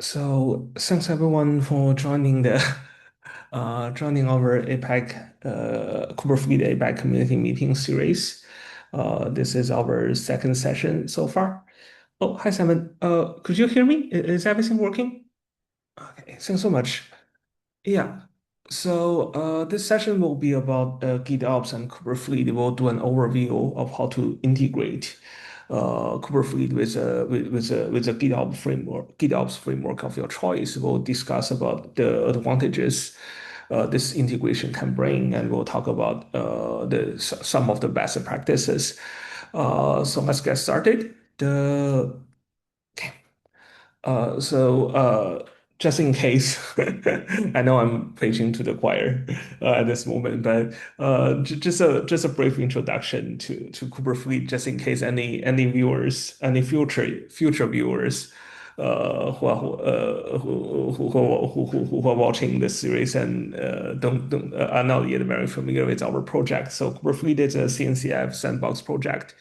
So thanks everyone for joining the joining our APAC KubeFleet APAC Community Meeting series. This is our second session so far. Oh, hi Simon. Could you hear me? Is everything working? Okay, thanks so much. Yeah. So this session will be about GitOps and KubeFleet. We'll do an overview of how to integrate KubeFleet with a GitOps framework of your choice. We'll discuss about the advantages this integration can bring, and we'll talk about some of the best practices. So let's get started. Just in case, I know I'm preaching to the choir at this moment, but just a brief introduction to Cooper just in case any viewers, any future viewers, who are watching this series and don't are not yet very familiar with our project. So Cooper is a CNCF sandbox project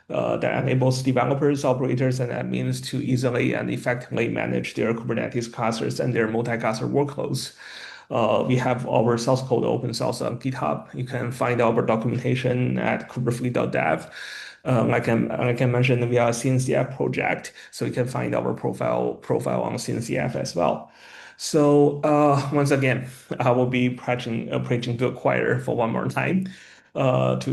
that enables developers, operators, and admins to easily and effectively manage their Kubernetes clusters and their multi-cluster workloads. We have our source code open source on GitHub. You can find our documentation at kuberfleet.dev. Like I mentioned, we are a CNCF project, so you can find our profile on CNCF as well. So once again, I will be preaching to a choir for one more time to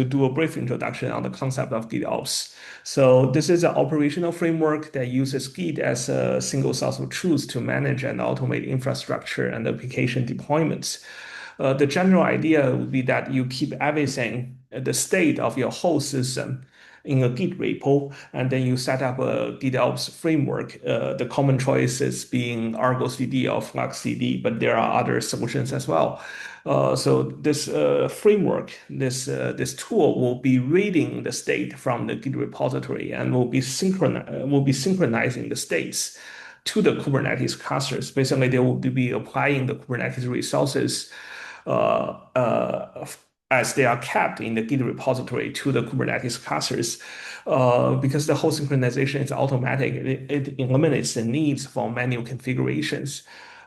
do a brief introduction on the concept of GitOps. So this is an operational framework that uses Git as a single source of truth to manage and automate infrastructure and application deployments. The general idea would be that you keep everything, the state of your whole system in a Git repo, and then you set up a GitOps framework. The common choices being Argo CD or FluxCD, but there are other solutions as well. So this framework, this tool will be reading the state from the Git repository and will be synchronizing the states to the Kubernetes clusters. Basically, they will be applying the Kubernetes resources as they are kept in the Git repository to the Kubernetes clusters. Because the whole synchronization is automatic, it eliminates the needs for manual configurations.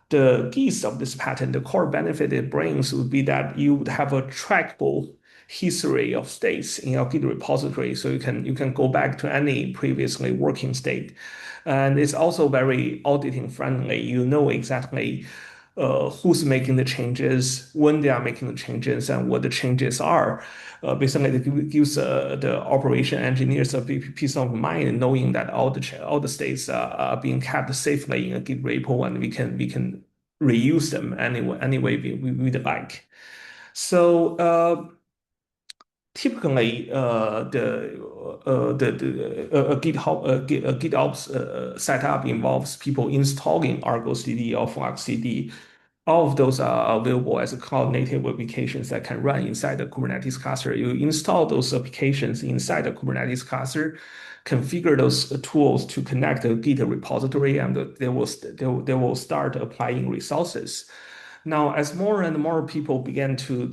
The keys of this pattern, the core benefit it brings would be that you would have a trackable history of states in your Git repository, so you can go back to any previously working state. And it's also very auditing friendly. You know exactly who's making the changes, when they are making the changes, and what the changes are. Basically, it gives the operation engineers a peace of mind knowing that all the states are being kept safely in a Git repo, and we can reuse them any way we'd like. So typically, a GitOps setup involves people installing Argo CD or Flux CD. All of those are available as cloud native applications that can run inside the Kubernetes cluster. You install those applications inside the Kubernetes cluster, configure those tools to connect the Git repository, and they will start applying resources. Now, as more and more people begin to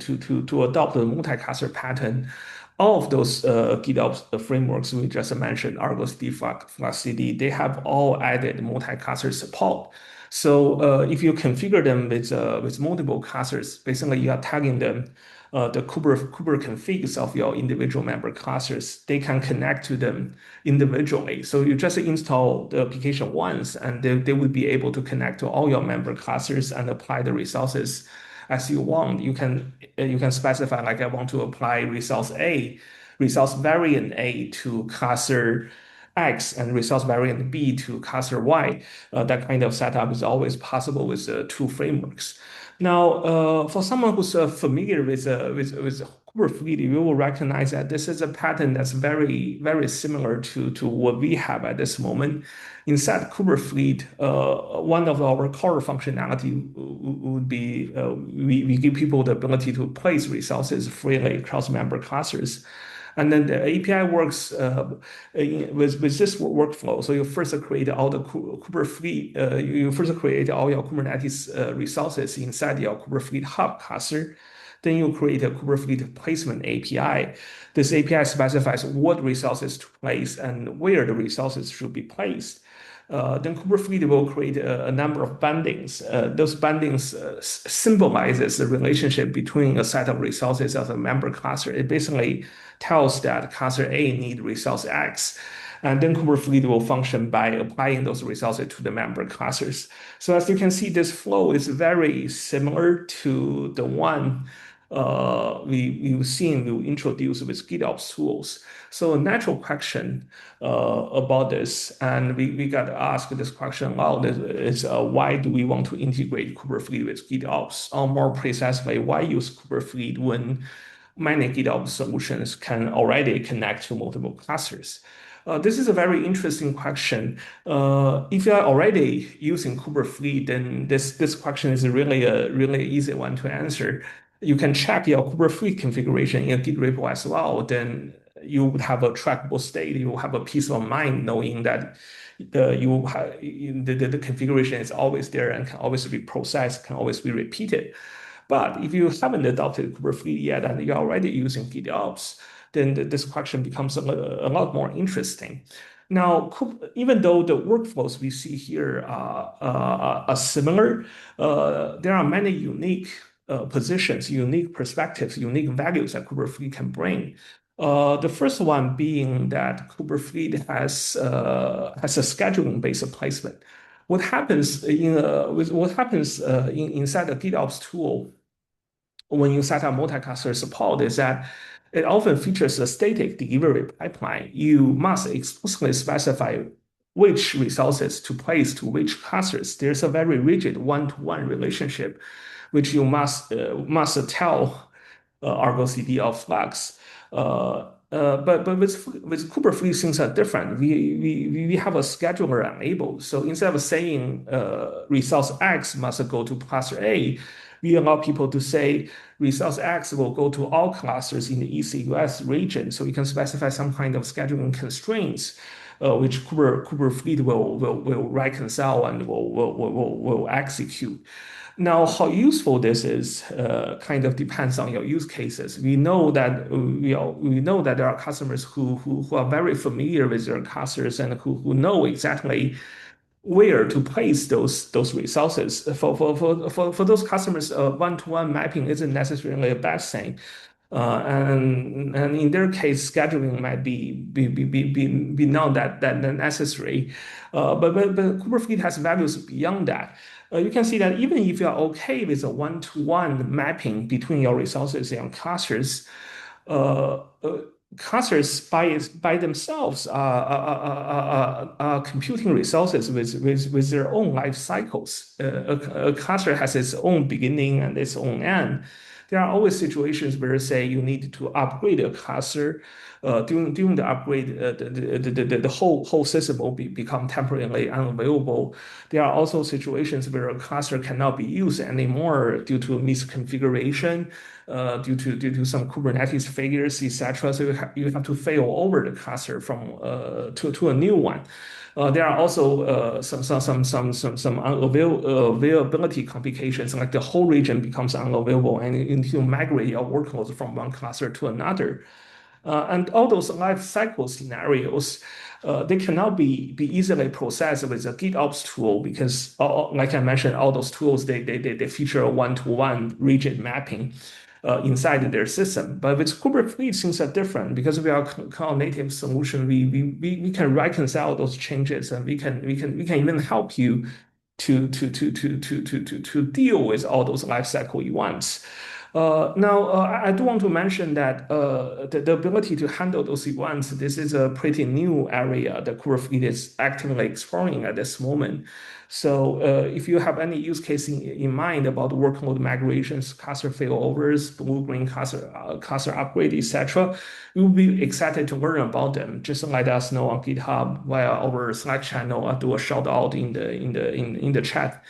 adopt the multi-cluster pattern, all of those GitOps frameworks we just mentioned, Argo CD, FluxCD, they have all added multi-cluster support. So if you configure them with multiple clusters, basically you are tagging them the Kuber configs of your individual member clusters. They can connect to them individually. So you just install the application once, and they will be able to connect to all your member clusters and apply the resources as you want. You can specify like I want to apply resource variant A to cluster X and resource variant B to cluster Y. That kind of setup is always possible with two frameworks. Now, for someone who's familiar with Kubernetes, you will recognize that this is a pattern that's very similar to what we have at this moment. Inside Kubernetes, one of our core functionality would be we give people the ability to place resources freely across member clusters. And then the API works with this workflow. So you first create all the Kubernetes, you first create all your Kubernetes resources inside your Kubernetes hub cluster. Then you create a Kubernetes placement API. This API specifies what resources to place and where the resources should be placed. then KubeFleet will create a number of bindings. Those bindings symbolizes the relationship between a set of resources of a member cluster. It basically tells that cluster A need resource X. And then KubeFleet will function by applying those resources to the member clusters. So as you can see, this flow is very similar to the one we've seen we introduced with GitOps tools. So a natural question about this, and we got asked this question a lot, is why do we want to integrate KubeFleet with GitOps? Or more precisely, why use KubeFleet when many GitOps solutions can already connect to multiple clusters? This is a very interesting question. If you are already using KubeFleet, then this question is really a really easy one to answer. You can check your KubeFleet configuration in a Git repo as well. Then you would have a trackable state. You will have a peace of mind knowing that the configuration is always there and can always be processed, can always be repeated. But if you haven't adopted KubeFleet yet and you're already using GitOps, then this question becomes a lot more interesting. Now, even though the workflows we see here are similar, there are many unique positions, unique perspectives, unique values that KubeFleet can bring. The first one being that KubeFleet has a scheduling-based placement. What happens inside a GitOps tool when you set up multi-cluster support is that it often features a static delivery pipeline. You must explicitly specify which resources to place to which clusters. There's a very rigid one-to-one relationship, which you must tell Argo CD or Flux. But with KubeFleet, things are different. We have a scheduler enabled. So instead of saying resource X must go to cluster A, we allow people to say resource X will go to all clusters in the ECUS region. So you can specify some kind of scheduling constraints, which KubeFleet will reconcile and will execute. Now, how useful this is kind of depends on your use cases. We know that there are customers who are very familiar with their clusters and who know exactly where to place those resources. For those customers, one-to-one mapping isn't necessarily a bad thing. And in their case, scheduling might be not that necessary. But KubeFleet has values beyond that. You can see that even if you are okay with a one-to-one mapping between your resources and clusters, clusters by themselves are computing resources with their own life cycles. A cluster has its own beginning and its own end. There are always situations where, say, you need to upgrade a cluster. During the upgrade, the whole system will become temporarily unavailable. There are also situations where a cluster cannot be used anymore due to misconfiguration, due to some Kubernetes failures, etc. So you have to fail over the cluster from to a new one. There are also some availability complications, like the whole region becomes unavailable, and you need to migrate your workloads from one cluster to another. And all those life cycle scenarios, they cannot be easily processed with a GitOps tool because, like I mentioned, all those tools they feature a one-to-one rigid mapping inside their system. But with KubeFleet, things are different because we are a cloud native solution. We can reconcile those changes, and we can even help you to deal with all those lifecycle events. Now, I do want to mention that the ability to handle those events, this is a pretty new area that KubeFleet is actively exploring at this moment. So if you have any use case in mind about workload migrations, cluster failovers, blue-green cluster upgrade, etc., we will be excited to learn about them. Just let us know on GitHub via our Slack channel or do a shout out in the chat.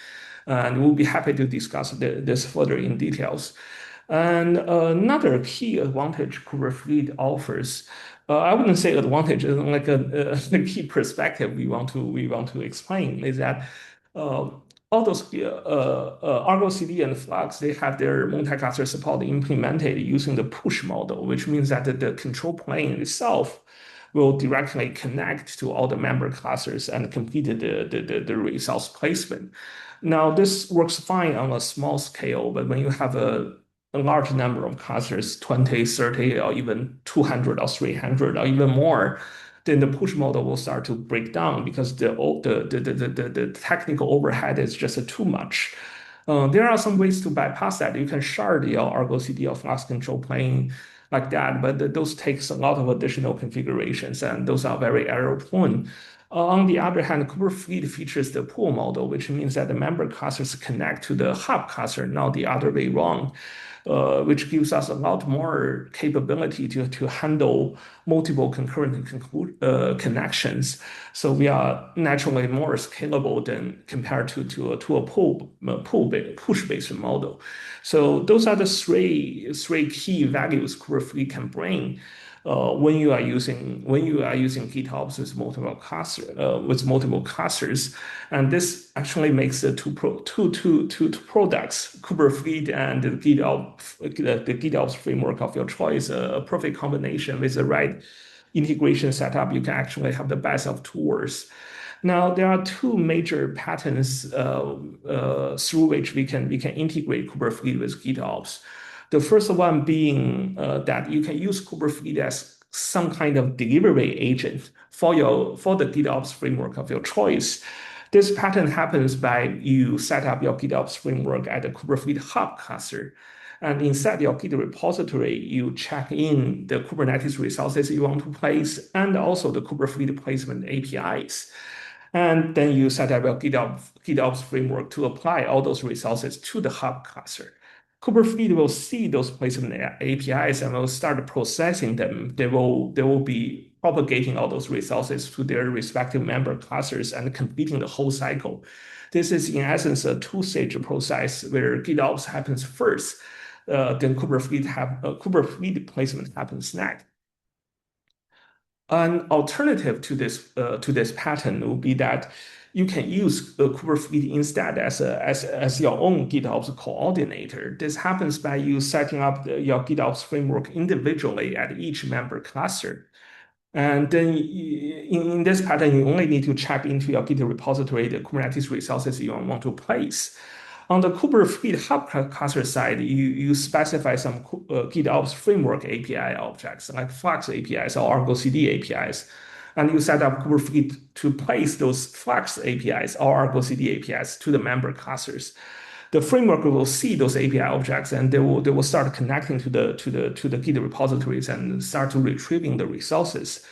And we'll be happy to discuss this further in details. And another key advantage KubeFleet offers, I wouldn't say advantage, like a key perspective we want to explain is that all those Argo CD and Flux, they have their multi-cluster support implemented using the push model, which means that the control plane itself will directly connect to all the member clusters and complete the resource placement. Now, this works fine on a small scale, but when you have a large number of clusters, 20, 30, or even 200 or 300 or even more, then the push model will start to break down because the technical overhead is just too much. There are some ways to bypass that. You can shard your Argo CD or Flux control plane like that, but those takes a lot of additional configurations, and those are very error prone. On the other hand, KubeFleet features the pool model, which means that the member clusters connect to the hub cluster, not the other way around, which gives us a lot more capability to handle multiple concurrent connections. So we are naturally more scalable than compared to a push-based model. So those are the three key values KubeFleet can bring when you are using GitOps with multiple clusters, and this actually makes the two products, KubeFleet and the GitOps framework of your choice, a perfect combination. With the right integration setup, you can actually have the best of two worlds. Now, there are two major patterns through which we can integrate KubeFleet with GitOps. The first one being that you can use KubeFleet as some kind of delivery agent for the GitOps framework of your choice. This pattern happens by you set up your GitOps framework at the KubeFleet hub cluster. And inside your Git repository, you check in the Kubernetes resources you want to place and also the KubeFleet placement APIs. And then you set up your GitOps framework to apply all those resources to the hub cluster. KubeFleet will see those placement APIs and will start processing them. They will be propagating all those resources to their respective member clusters and completing the whole cycle. This is in essence a two-stage process where GitOps happens first, then KubeFleet placement happens next. An alternative to this pattern will be that you can use KubeFleet instead as your own GitOps coordinator. This happens by you setting up your GitOps framework individually at each member cluster. And then in this pattern, you only need to check into your Git repository the Kubernetes resources you want to place. On the KubeFleet hub cluster side, you specify some GitOps framework API objects like Flux APIs or Argo CD APIs. And you set up KubeFleet to place those Flux APIs or Argo CD APIs to the member clusters. The framework will see those API objects and they will start connecting to the Git repositories and start to retrieving the resources.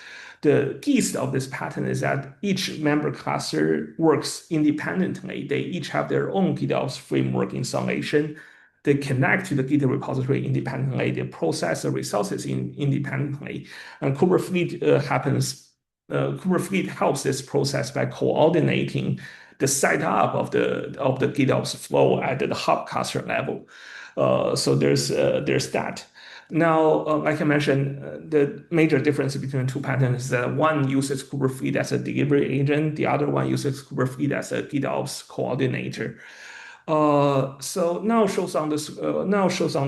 The gist of this pattern is that each member cluster works independently. They each have their own GitOps framework installation. They connect to the Git repository independently. They process the resources independently. And KubeFleet KubeFleet helps this process by coordinating the setup of the GitOps flow at the hub cluster level. So there's that. Now, like I mentioned, the major difference between the two patterns is that one uses KubeFleet as a delivery agent, the other one uses KubeFleet as a GitOps coordinator. So now shows on the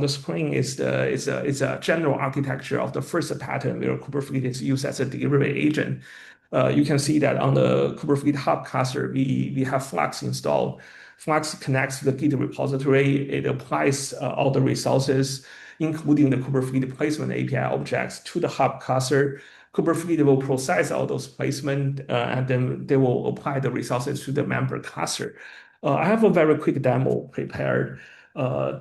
screen is a general architecture of the first pattern where KubeFleet is used as a delivery agent. You can see that on the KubeFleet hub cluster, we have Flux installed. Flux connects to the Git repository. It applies all the resources, including the KubeFleet placement API objects, to the hub cluster. KubeFleet will process all those placement, and then they will apply the resources to the member cluster. I have a very quick demo prepared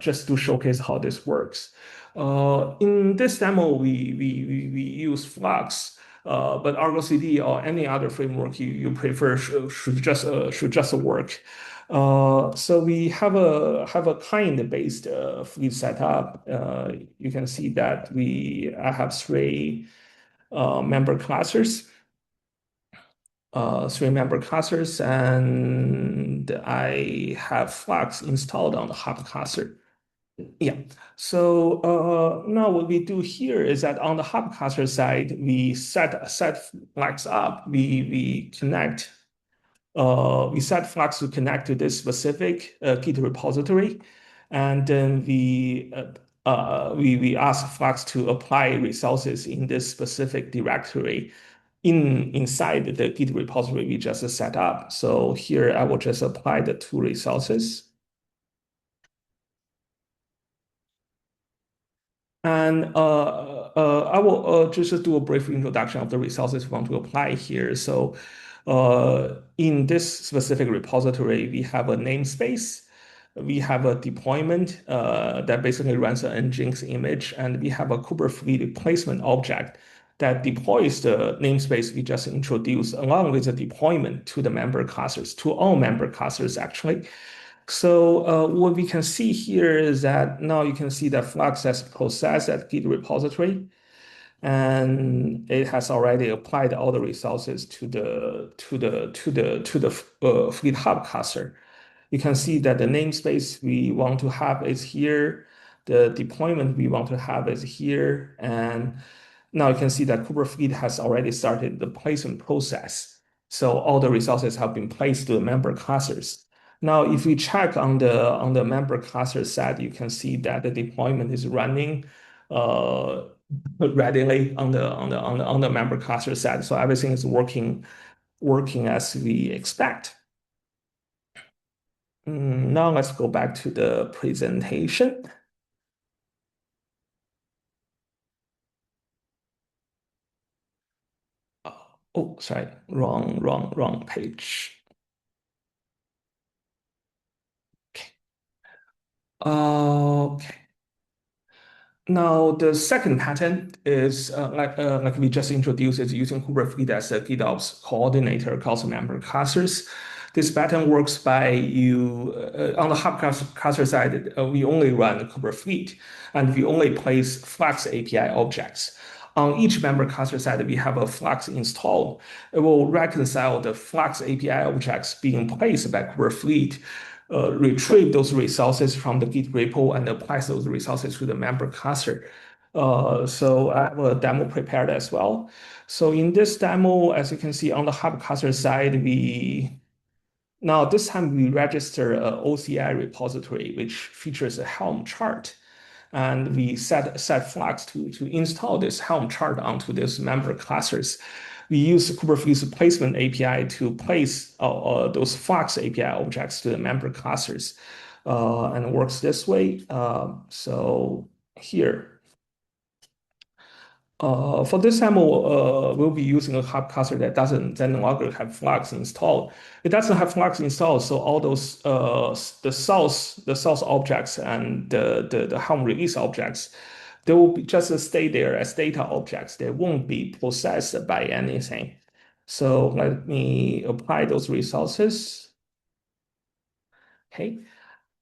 just to showcase how this works. In this demo, we use Flux. But Argo CD or any other framework you prefer should just work. So we have a client-based fleet setup. You can see that I have three member clusters. And I have Flux installed on the hub cluster. Yeah. So now what we do here is that on the hub cluster side, we set Flux up. We set Flux to connect to this specific Git repository, and then we ask Flux to apply resources in this specific directory. inside the Git repository we just set up. So here I will just apply the two resources. And I will just do a brief introduction of the resources we want to apply here. So in this specific repository, we have a namespace, we have a deployment that basically runs an Nginx image, and we have a KubeFleet replacement object that deploys the namespace we just introduced, along with the deployment to the member clusters, to all member clusters actually. So what we can see here is that now you can see that Flux has processed that Git repository, and it has already applied all the resources to the Fleet Hub cluster. You can see that the namespace we want to have is here, the deployment we want to have is here, and now you can see that KubeFleet has already started the placement process. So all the resources have been placed to the member clusters. Now, if we check on the member cluster side, you can see that the deployment is running readily on the member cluster side. So everything is working as we expect. Now let's go back to the presentation. Oh, sorry, wrong page. Okay. Okay. Now, the second pattern is like we just introduced, is using KubeFleet as a GitOps coordinator across member clusters. This pattern works by you on the hub cluster side, we only run KubeFleet, and we only place Flux API objects. On each member cluster side, we have a Flux install. It will reconcile the Flux API objects being placed by KubeFleet, retrieve those resources from the Git repo and apply those resources to the member cluster. So I have a demo prepared as well. So in this demo, as you can see on the hub cluster side, now this time we register a OCI repository, which features a Helm chart. And we set Flux to install this Helm chart onto these member clusters. We use Kubernetes placement API to place those Flux API objects to the member clusters, and it works this way. So here, for this demo, we'll be using a hub cluster that doesn't no longer have Flux installed. It doesn't have Flux installed, so all those the source objects and the Helm release objects, they will just stay there as data objects. They won't be processed by anything. So let me apply those resources. Okay.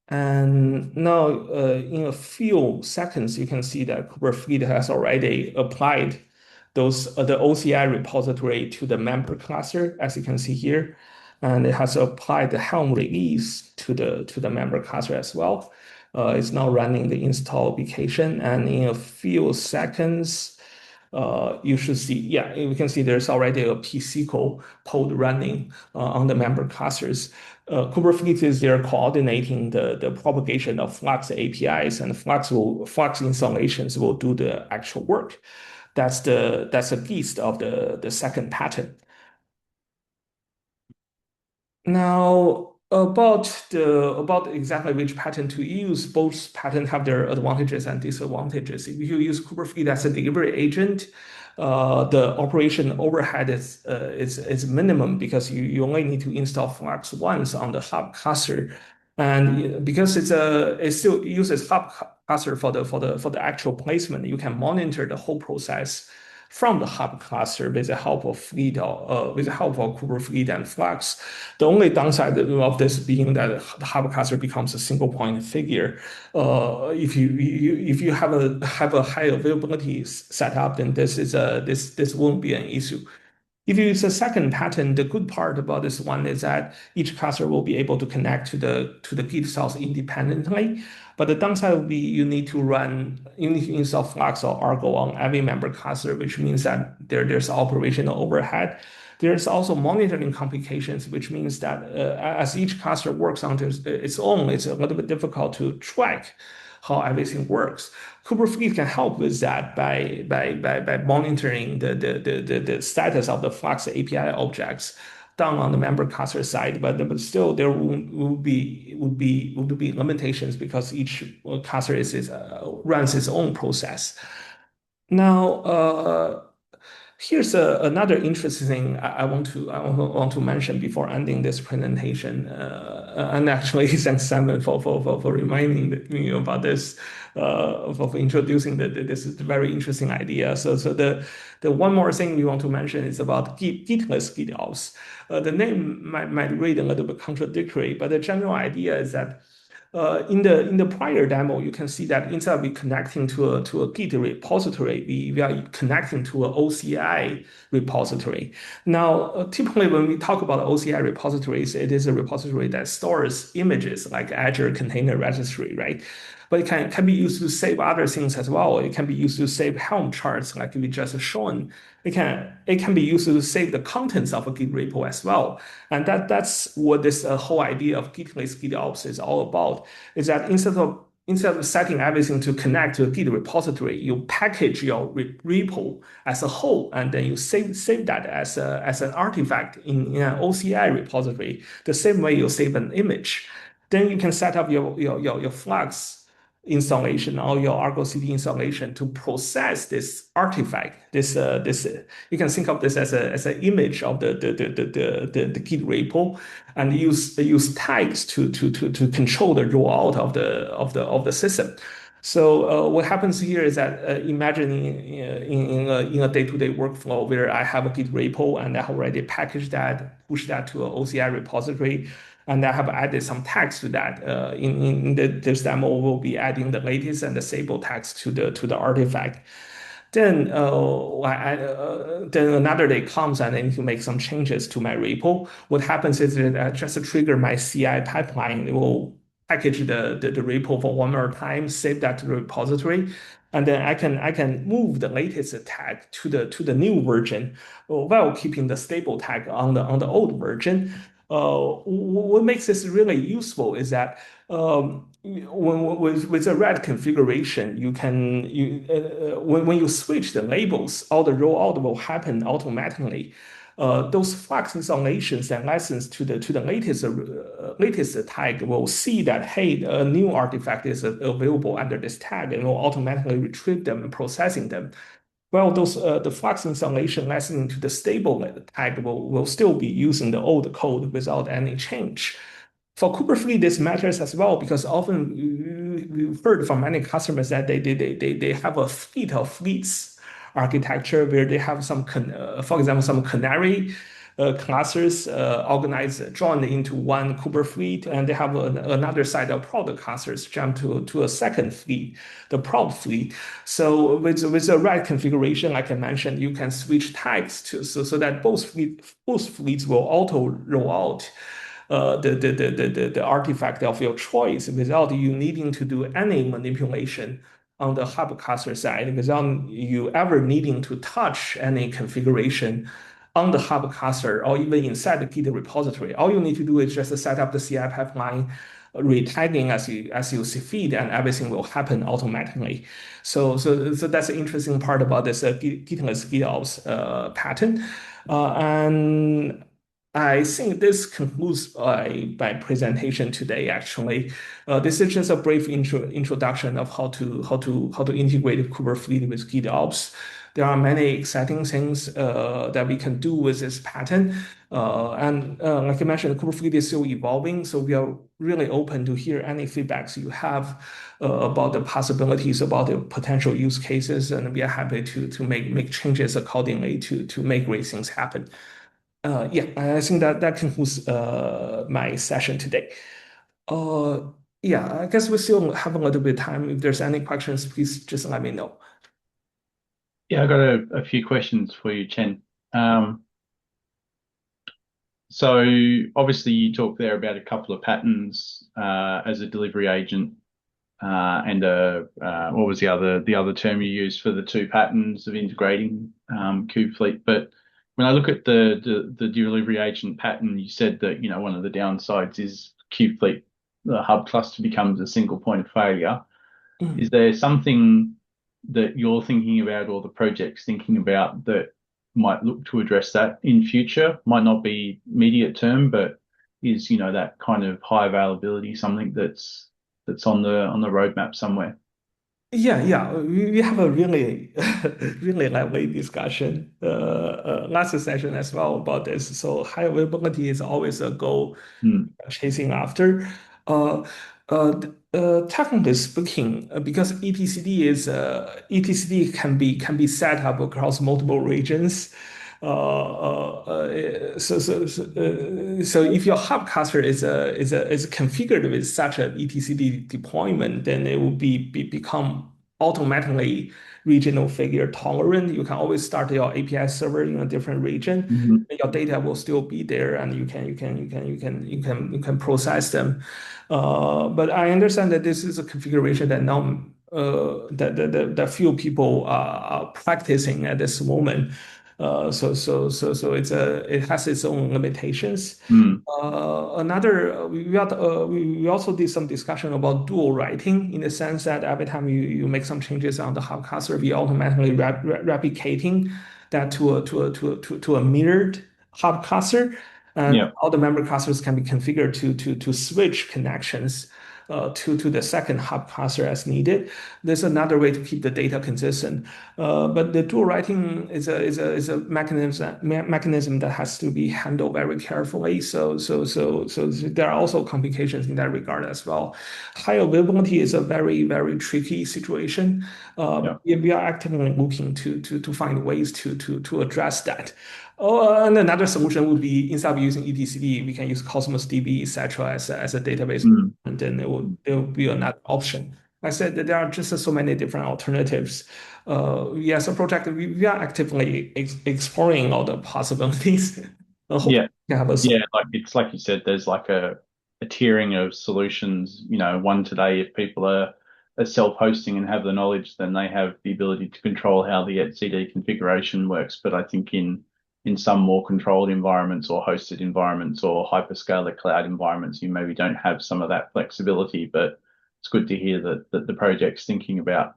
And now, in a few seconds, you can see that KubeFleet has already applied the OCI repository to the member cluster, as you can see here, and it has applied the Helm release to the member cluster as well. It's now running the install application, and in a few seconds, you should see, yeah, we can see there's already a pSQL code running on the member clusters. KubeFleet is there coordinating the propagation of Flux APIs, and Flux installations will do the actual work. That's the gist of the second pattern. Now, about exactly which pattern to use, both patterns have their advantages and disadvantages. If you use KubeFleet as a delivery agent, the operation overhead is minimum because you only need to install Flux once on the hub cluster, and because it still uses hub cluster for the actual placement, you can monitor the whole process from the hub cluster with the help of KubeFleet and Flux. The only downside of this being that the hub cluster becomes a single point figure. If you have a high availability setup, then this won't be an issue. If you use a second pattern, the good part about this one is that each cluster will be able to connect to the Git source independently. But the downside will be you need to install Flux or Argo on every member cluster, which means that there's operational overhead. There's also monitoring complications, which means that as each cluster works on its own, it's a little bit difficult to track how everything works. KubeFleet can help with that by monitoring the status of the Flux API objects down on the member cluster side, but still there would be limitations because each cluster runs its own process. Now, here's another interesting thing I want to mention before ending this presentation. And actually, thanks Simon for reminding me about this, for introducing this very interesting idea. So the one more thing we want to mention is about Gitless GitOps. The name might read a little bit contradictory, but the general idea is that in the prior demo, you can see that instead of connecting to a Git repository, we are connecting to an OCI repository. Now, typically when we talk about OCI repositories, it is a repository that stores images like Azure Container Registry, right? But it can be used to save other things as well. It can be used to save Helm charts, like we just shown. It can be used to save the contents of a Git repo as well. And that's what this whole idea of Gitless GitOps is all about. Is that instead of setting everything to connect to a Git repository, you package your repo as a whole, and then you save that as an artifact in an OCI repository, the same way you save an image. Then you can set up your Flux installation or your Argo CD installation to process this artifact. This you can think of this as an image of the Git repo, and use tags to control the rollout of the system. So what happens here is that imagine in a day-to-day workflow where I have a Git repo and I have already packaged that, push that to an OCI repository, and I have added some tags to that. This demo, we'll be adding the latest and the stable tags to the artifact. Then then another day comes and I need to make some changes to my repo. What happens is that I just trigger my CI pipeline. It will package the repo for one more time, save that to the repository, and then I can move the latest tag to the new version while keeping the stable tag on the old version. What makes this really useful is that with the red configuration, when you switch the labels, all the rollout will happen automatically. Those Flux installations and license to the latest tag will see that, hey, a new artifact is available under this tag, and will automatically retrieve them and processing them. Well, the Flux installation licensing to the stable tag will still be using the old code without any change. For Kubernetes, this matters as well because often we've heard from many customers that they have a fleet of fleets architecture where they have for example, some canary clusters organized, joined into one Kubernetes, and they have another side of product clusters jump to a second fleet, the prod fleet. So with the right configuration, like I mentioned, you can switch tags so that both fleets will auto roll out the artifact of your choice without you needing to do any manipulation on the hub cluster side, without you ever needing to touch any configuration on the hub cluster or even inside the Git repository. All you need to do is just set up the CI pipeline, retagging as you see fit, and everything will happen automatically. So that's the interesting part about this Gitless GitOps pattern. And I think this concludes my presentation today. Actually, this is just a brief introduction of how to integrate Kubernetes with GitOps. There are many exciting things that we can do with this pattern, and like I mentioned, Kubernetes is still evolving, so we are really open to hear any feedbacks you have about the possibilities, about the potential use cases, and we are happy to make changes accordingly to make great things happen. Yeah, I think that concludes my session today. Uh, yeah, I guess we still have a little bit of time. If there's any questions, please just let me know. Yeah, I got a few questions for you, Chen. So obviously you talked there about a couple of patterns as a delivery agent, and what was the other term you used for the two patterns of integrating KubeFleet? But when I look at the delivery agent pattern, you said that one of the downsides is KubeFleet, the hub cluster becomes a single point of failure. Is Mm. there something that you're thinking about or the project's thinking about that might look to address that in future? Might not be immediate term, but is, that kind of high availability something that's on the roadmap somewhere? Yeah, yeah, we have a really, really lively discussion last session as well about this. So high availability is always a goal Mm, chasing after. Uh, Technically speaking, because etcd can be set up across multiple regions. So if your hub cluster is configured with such an etcd deployment, then it will become automatically regional figure tolerant. You can always start your API server in a different region. mhm, Your data will still be there, and you can process them. But I understand that this is a configuration that now that few people are practicing at this moment. It has its own limitations. mm, We also did some discussion about dual writing in the sense that every time you make some changes on the hub cluster, we automatically replicating that to a mirrored hub cluster, and yeah, all the member clusters can be configured to switch connections to the second hub cluster as needed. There's another way to keep the data consistent. But the dual writing is a mechanism that has to be handled very carefully. So there are also complications in that regard as well. High availability is a very, very tricky situation. yeah, We are actively looking to find ways to address that. Oh, and another solution would be instead of using etcd, we can use Cosmos DB, etc., as a database, mm, and then there will be another option. I said that there are just so many different alternatives. As a project, we are actively exploring all the possibilities. Hopefully, yeah. we can have a Yeah, solution. like it's like you said, there's like a tiering of solutions. One today, if people are self-hosting and have the knowledge, then they have the ability to control how the etcd configuration works. But I think in some more controlled environments or hosted environments or hyperscaler cloud environments, you maybe don't have some of that flexibility. But it's good to hear that the project's thinking about,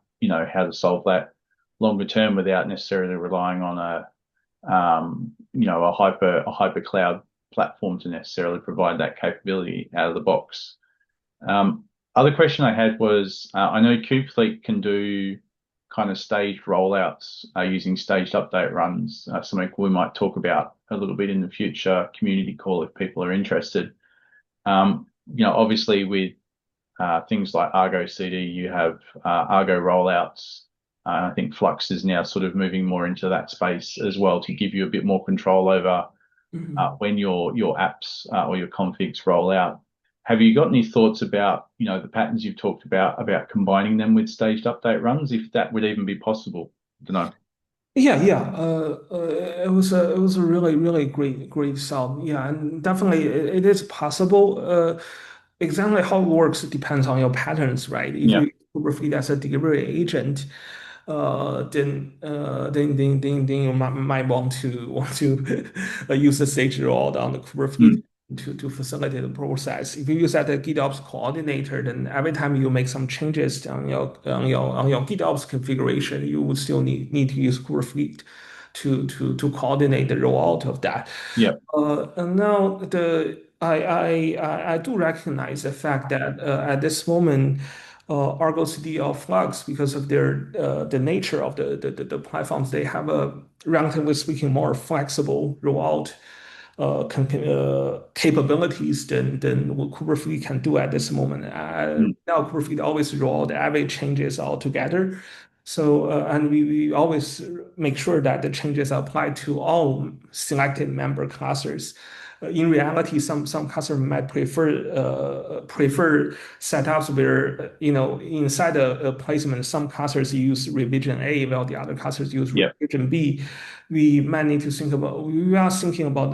how to solve that longer term without necessarily relying on a hyper cloud platform to necessarily provide that capability out of the box. Um, Other question I had was, I know KubeFleet can do kind of staged rollouts using staged update runs, something we might talk about a little bit in the future community call if people are interested. Obviously with things like Argo CD, you have Argo rollouts. I think Flux is now sort of moving more into that space as well to give you a bit more control over Mhm. when your apps or your configs roll out. Have you got any thoughts about, the patterns you've talked about combining them with staged update runs, if that would even be possible? I don't know. Yeah, yeah. It was a really, really great sound. Yeah, and definitely it is possible. Exactly how it works depends on your patterns, right? If Yeah. you Kubernetes as a delivery agent, then you might want to use the sage role on the Kubernetes Mm. to facilitate the process. If you use that GitOps coordinator, then every time you make some changes on your GitOps configuration, you would still need to use Kubernetes to coordinate the rollout of that. Yeah. And now I do recognize the fact that at this moment, Argo CD or Flux, because of the nature of the platforms, they have a relatively speaking more flexible rollout capabilities than what Kubernetes can do at this moment. Mm. Now Kubernetes always roll the average changes all together. So and we always make sure that the changes are applied to all selected member clusters. In reality, some customers might prefer setups where inside a placement, some clusters use revision A while the other clusters use Yeah. revision B. We might need to think about. We are thinking about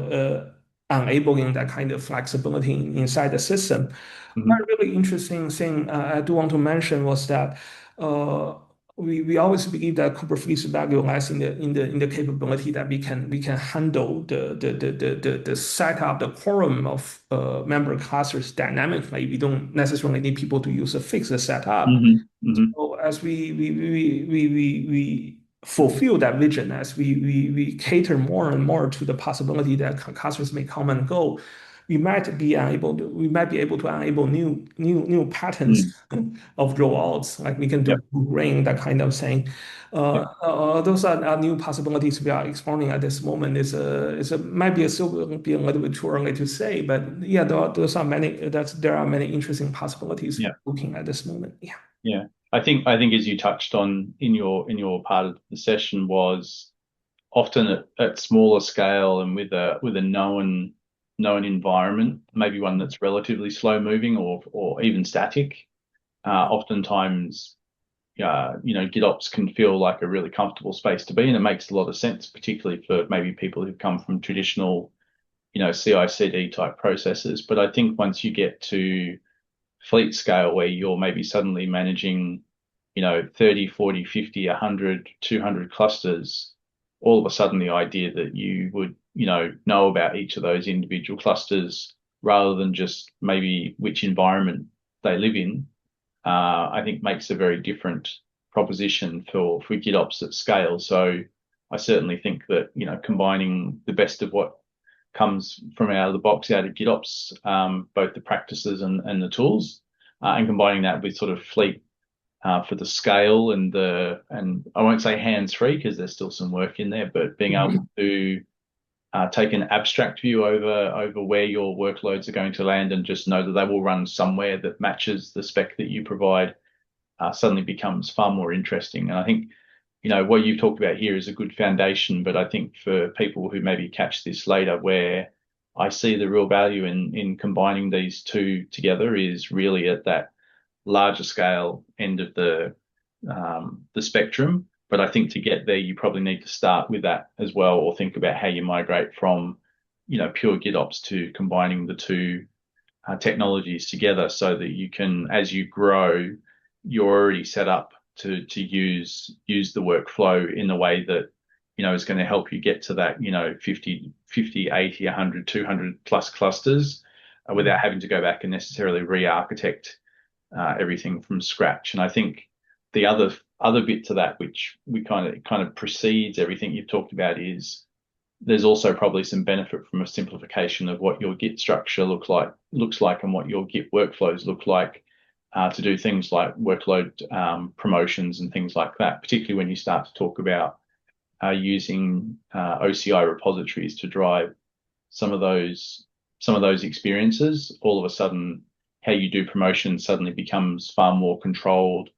enabling that kind of flexibility inside the system. Hmm. One really interesting thing I do want to mention was that uh, we always believe that KubeFleet's value lies in the capability that we can handle the setup, the quorum of member clusters dynamically. We don't necessarily need people to use a fixed setup. So as we fulfill that vision, as we cater more and more to the possibility that customers may come and go, we might be able to enable new patterns of rollouts, like we can do Yep. ring, that kind of thing. Yep. Those are new possibilities we are exploring at this moment. Might be still be a little bit too early to say, but yeah, there are many interesting possibilities Yeah. looking at this moment. Yeah. Yeah. I think as you touched on in your part of the session was often at smaller scale and with a known environment, maybe one that's relatively slow moving or even static. Oftentimes, GitOps can feel like a really comfortable space to be, and it makes a lot of sense, particularly for maybe people who've come from traditional, CI/CD type processes. But I think once you get to fleet scale where you're maybe suddenly managing, 30, 40, 50, 100, 200 clusters, all of a sudden the idea that you would, know about each of those individual clusters rather than just maybe which environment they live in, I think makes a very different proposition for GitOps at scale. So I certainly think that, combining the best of what comes from out of the box out of GitOps, both the practices and the tools, and combining that with sort of fleet for the scale and I won't say hands-free because there's still some work in there, but being able to take an abstract view over where your workloads are going to land and just know that they will run somewhere that matches the spec that you provide suddenly becomes far more interesting. And I think, what you've talked about here is a good foundation, but I think for people who maybe catch this later, where I see the real value in combining these two together is really at that larger scale end of the spectrum. But I think to get there, you probably need to start with that as well, or think about how you migrate from, pure GitOps to combining the two technologies together so that you can, as you grow, you're already set up to use the workflow in a way that, is going to help you get to that, 50, 80, 100, 200 plus clusters without having to go back and necessarily re-architect everything from scratch. And I think the other bit to that, which we kind of precedes everything you've talked about, is there's also probably some benefit from a simplification of what your Git structure looks like and what your Git workflows look like to do things like workload promotions and things like that, particularly when you start to talk about using OCI repositories to drive some of those experiences. All of a sudden, how you do promotion suddenly becomes far more controlled,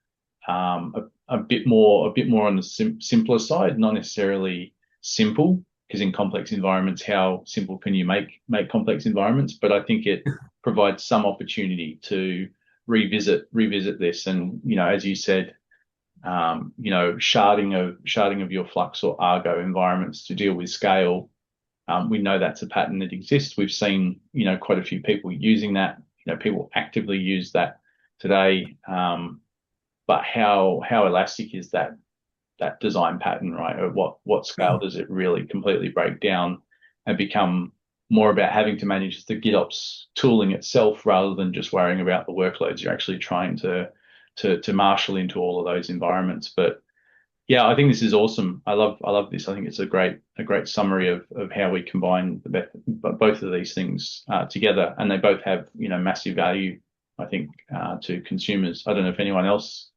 a bit more on the simpler side, not necessarily simple, because in complex environments, how simple can you make complex environments? But I think it provides some opportunity to revisit this, and as you said, sharding of your Flux or Argo environments to deal with scale. We know that's a pattern that exists. We've seen quite a few people using that. People actively use that today. But how elastic is that design pattern, right? Or what scale does it really completely break down and become more about having to manage the GitOps tooling itself rather than just worrying about the workloads you're actually trying to marshal into all of those environments. But yeah, I think this is awesome. I love this. I think it's a great summary of how we combine both of these things together, and they both have massive value, I think, to consumers. I don't know if anyone else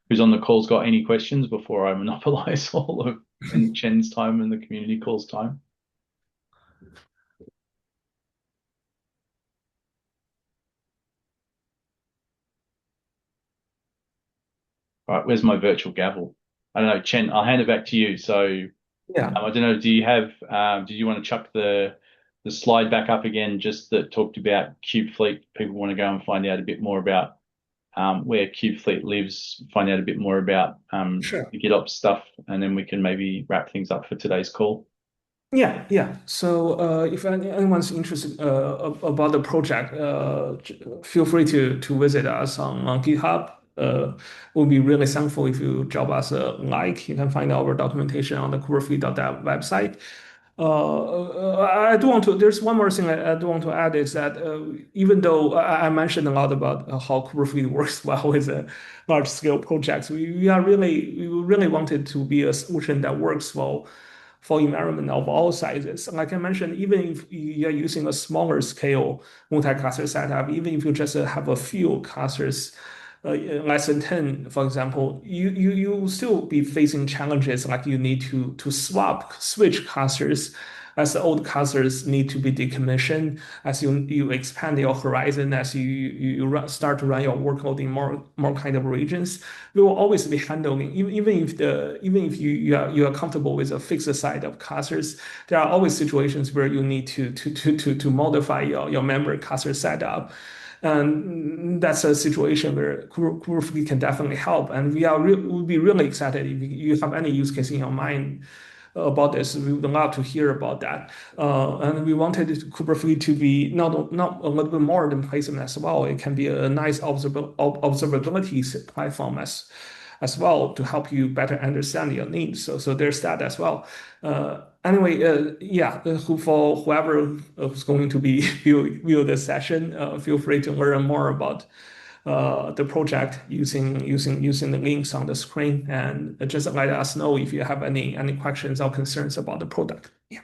who's on the call's got any questions before I monopolize all of Chen's time and the community call's time. All right, where's my virtual gavel? I don't know, Chen, I'll hand it back to you. So Yeah. I don't know, do you have, did you want to chuck the slide back up again, just that talked about KubeFleet? People want to go and find out a bit more about where KubeFleet lives, find out a bit more about Sure. the GitOps stuff, and then we can maybe wrap things up for today's call. Yeah. So if anyone's interested about the project, feel free to visit us on GitHub. we'll be really thankful if you drop us a like. You can find our documentation on the KubeFleet.dev website. I do want to, there's one more thing I do want to add is that even though I mentioned a lot about how KubeFleet works well with large scale projects, we really wanted to be a solution that works well for environment of all sizes. Like I mentioned, even if you are using a smaller scale multi-cluster setup, even if you just have a few clusters, less than 10, for example, you still be facing challenges like you need to switch clusters as the old clusters need to be decommissioned, as you expand your horizon, as start to run your workload in more kind of regions. We will always be handling, even if you are comfortable with a fixed side of clusters, there are always situations where you need to modify your memory cluster setup. And that's a situation where KubeFleet can definitely help. And we'll be really excited if you have any use case in your mind about this. We would love to hear about that. And we wanted KubeFleet to be not a little bit more than placement as well. It can be a nice observability platform as well to help you better understand your needs. So there's that as well. Anyway, yeah, for whoever is going to be view this session, feel free to learn more about the project using the links on the screen, and just let us know if you have any questions or concerns about the product. Yeah.